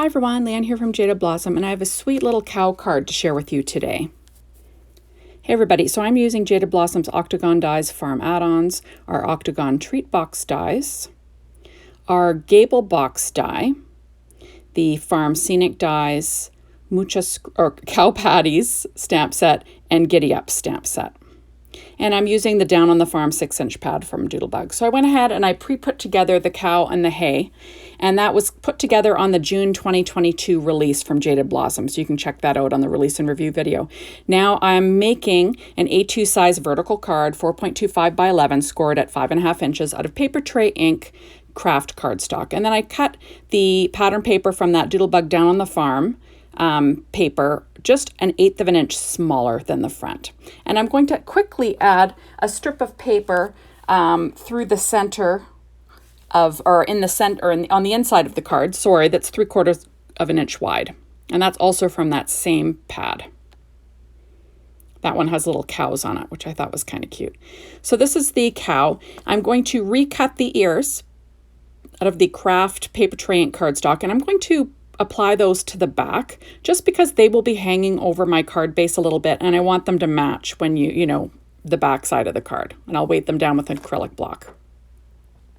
Hi everyone, Leanne here from Jaded Blossom, and I have a sweet little cow card to share with you today. Hey everybody, so I'm using Jaded Blossom's Octagon Dies Farm Add-ons, our Octagon Treat Box dies, our Gable Box die, the Farm Scenic dies, Cow Patties stamp set, and Giddy Up stamp set. And I'm using the Down on the Farm 6-inch pad from Doodlebug. So I went ahead and I pre-put together the cow and the hay, and that was put together on the June 2022 release from Jaded Blossom. So you can check that out on the release and review video. Now I'm making an A2 size vertical card, 4.25 by 11, scored at 5.5 inches out of paper tray ink craft cardstock. And then I cut the pattern paper from that Doodlebug Down on the Farm paper just 1/8 of an inch smaller than the front. And I'm going to quickly add a strip of paper through the center of, or in the center, or on the inside of the card, sorry, that's 3/4 of an inch wide. And that's also from that same pad. That one has little cows on it, which I thought was kind of cute. So this is the cow. I'm going to recut the ears out of the craft paper tray ink cardstock, and I'm going to apply those to the back just because they will be hanging over my card base a little bit, and I want them to match when you know, the back side of the card. And I'll weight them down with an acrylic block.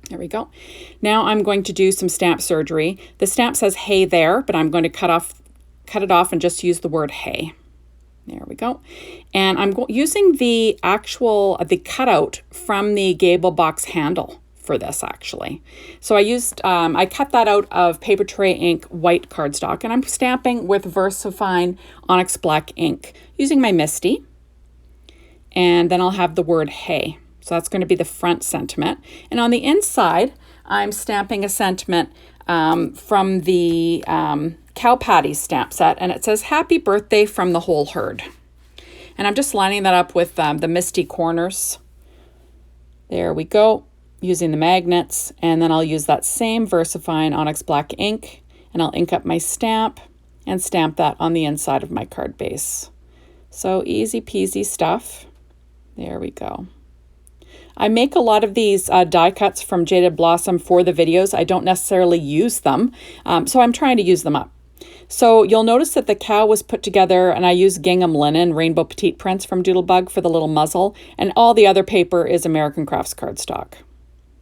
There we go. Now I'm going to do some stamp surgery. The stamp says hay there, but I'm going to cut it off and just use the word hay. There we go. And I'm using the cutout from the Gable Box handle for this actually. So I cut that out of paper tray ink white cardstock, and I'm stamping with VersaFine Onyx Black ink using my Misty. And then I'll have the word hay. So that's going to be the front sentiment. And on the inside, I'm stamping a sentiment from the Cow Patties stamp set, and it says happy birthday from the whole herd. And I'm just lining that up with the Misty corners. There we go. Using the magnets, and then I'll use that same VersaFine Onyx Black ink, and I'll ink up my stamp and stamp that on the inside of my card base. So easy peasy stuff. There we go. I make a lot of these die cuts from Jaded Blossom for the videos. I don't necessarily use them, so I'm trying to use them up. So you'll notice that the cow was put together, and I use gingham linen, rainbow petite prints from Doodlebug for the little muzzle, and all the other paper is American Crafts cardstock.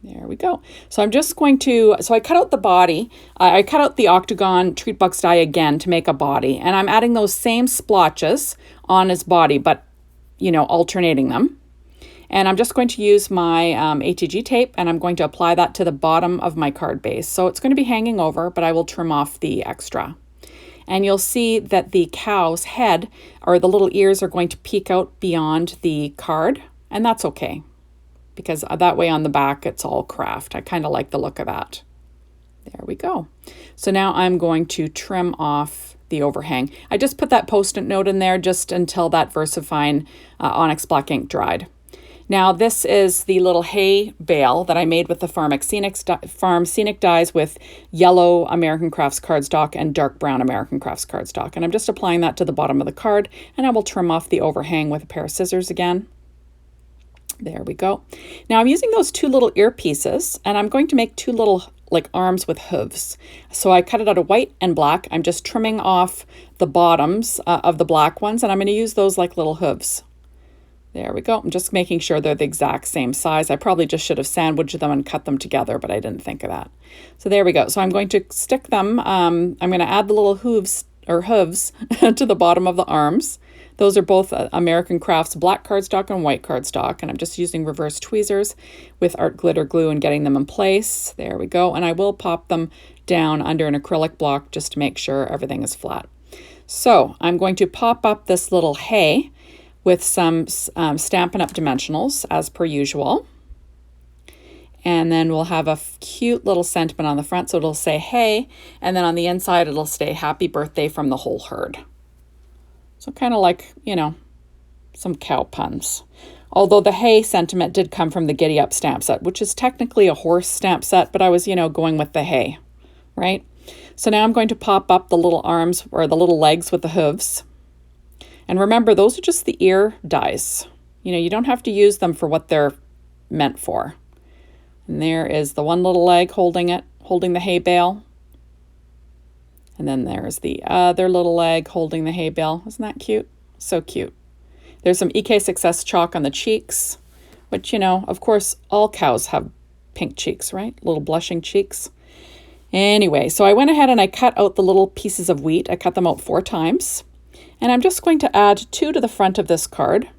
There we go. So I'm just going to, so I cut out the body. I cut out the Octagon Treat Box die again to make a body. And I'm adding those same splotches on his body, but, you know, alternating them. And I'm just going to use my ATG tape, and I'm going to apply that to the bottom of my card base. So it's going to be hanging over, but I will trim off the extra. And you'll see that the cow's head, or the little ears, are going to peek out beyond the card. And that's okay, because that way on the back it's all craft. I kind of like the look of that. There we go. So now I'm going to trim off the overhang. I just put that Post-it note in there just until that VersaFine Onyx Black ink dried. Now this is the little hay bale that I made with the Farm Scenic dies with yellow American Crafts cardstock and dark brown American Crafts cardstock. And I'm just applying that to the bottom of the card, and I will trim off the overhang with a pair of scissors again. There we go. Now I'm using those two little earpieces, and I'm going to make two little like arms with hooves. So I cut it out of white and black. I'm just trimming off the bottoms of the black ones, and I'm going to use those like little hooves. There we go. I'm just making sure they're the exact same size. I probably just should have sandwiched them and cut them together, but I didn't think of that. So there we go. So I'm going to stick them. I'm going to add the little hooves to the bottom of the arms. Those are both American Crafts black cardstock and white cardstock, and I'm just using reverse tweezers with art glitter glue and getting them in place. There we go. And I will pop them down under an acrylic block just to make sure everything is flat. So I'm going to pop up this little hay with some Stampin' Up! Dimensionals as per usual. And then we'll have a cute little sentiment on the front, so it'll say hey, and then on the inside it'll say happy birthday from the whole herd. So kind of like, you know, some cow puns. Although the hay sentiment did come from the Giddy Up stamp set, which is technically a horse stamp set, but I was, you know, going with the hay, right? So now I'm going to pop up the little arms or the little legs with the hooves. And remember, those are just the ear dies. You know, you don't have to use them for what they're meant for. And there is the one little leg holding the hay bale. And then there's the other little leg holding the hay bale. Isn't that cute? So cute. There's some EK Success chalk on the cheeks, which, you know, of course, all cows have pink cheeks, right? Little blushing cheeks. Anyway, so I went ahead and I cut out the little pieces of wheat. I cut them out 4 times. And I'm just going to add 2 to the front of this card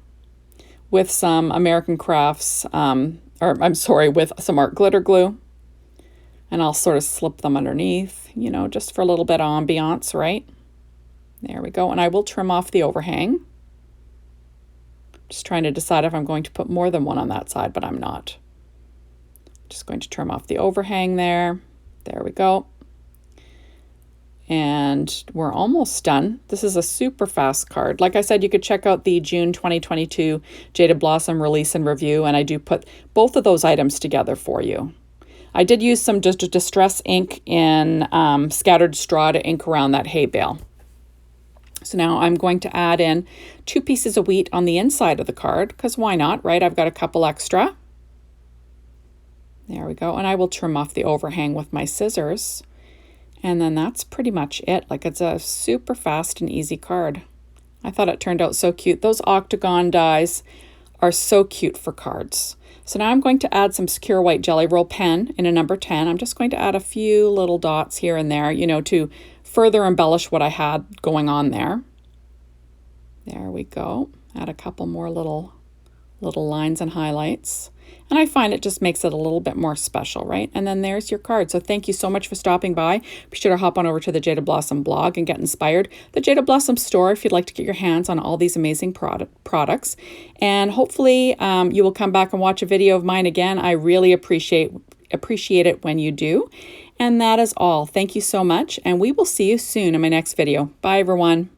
with some American Crafts, with some art glitter glue. And I'll sort of slip them underneath, you know, just for a little bit of ambiance, right? There we go. And I will trim off the overhang. Just trying to decide if I'm going to put more than one on that side, but I'm not. Just going to trim off the overhang there. There we go. And we're almost done. This is a super fast card. Like I said, you could check out the June 2022 Jaded Blossom release and review, and I do put both of those items together for you. I did use some distress ink in scattered straw to ink around that hay bale. So now I'm going to add in 2 pieces of wheat on the inside of the card, because why not, right? I've got a couple extra. There we go. And I will trim off the overhang with my scissors. And then that's pretty much it. Like, it's a super fast and easy card. I thought it turned out so cute. Those Octagon dies are so cute for cards. So now I'm going to add some Secure White Jelly Roll pen in a number 10. I'm just going to add a few little dots here and there, you know, to further embellish what I had going on there. There we go. Add a couple more little lines and highlights. And I find it just makes it a little bit more special, right? And then there's your card. So thank you so much for stopping by. Be sure to hop on over to the Jaded Blossom blog and get inspired. The Jaded Blossom store if you'd like to get your hands on all these amazing products. And hopefully you will come back and watch a video of mine again. I really appreciate it when you do. And that is all. Thank you so much. And we will see you soon in my next video. Bye, everyone.